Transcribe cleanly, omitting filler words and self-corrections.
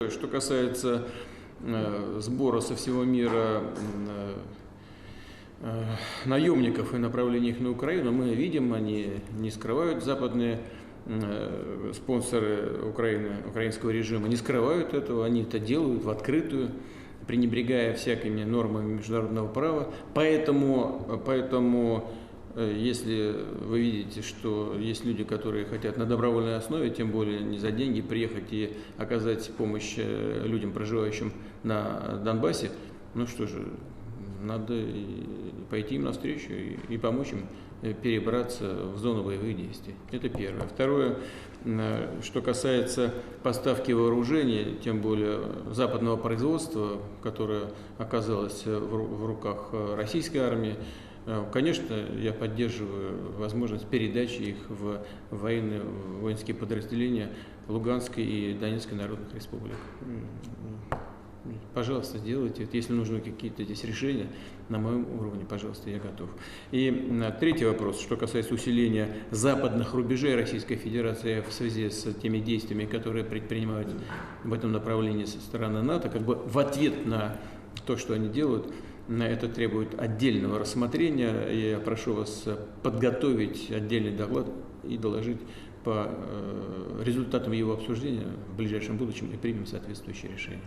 Что касается сбора со всего мира наемников и направления их на Украину, мы видим, они не скрывают, западные спонсоры украинского режима не скрывают этого, они это делают в открытую, пренебрегая всякими нормами международного права. Поэтому если вы видите, что есть люди, которые хотят на добровольной основе, тем более не за деньги, приехать и оказать помощь людям, проживающим на Донбассе, ну что же, надо пойти им навстречу и помочь им перебраться в зону боевых действий. Это первое. Второе, что касается поставки вооружений, тем более западного производства, которое оказалось в руках российской армии, конечно, я поддерживаю возможность передачи их в воинские подразделения Луганской и Донецкой народных республик. Пожалуйста, сделайте. Если нужны какие-то здесь решения на моем уровне, пожалуйста, я готов. И третий вопрос, что касается усиления западных рубежей Российской Федерации в связи с теми действиями, которые предпринимают в этом направлении со стороны НАТО, как бы в ответ на то, что они делают, это требует отдельного рассмотрения. Я прошу вас подготовить отдельный доклад и доложить по результатам его обсуждения в ближайшем будущем и примем соответствующее решение.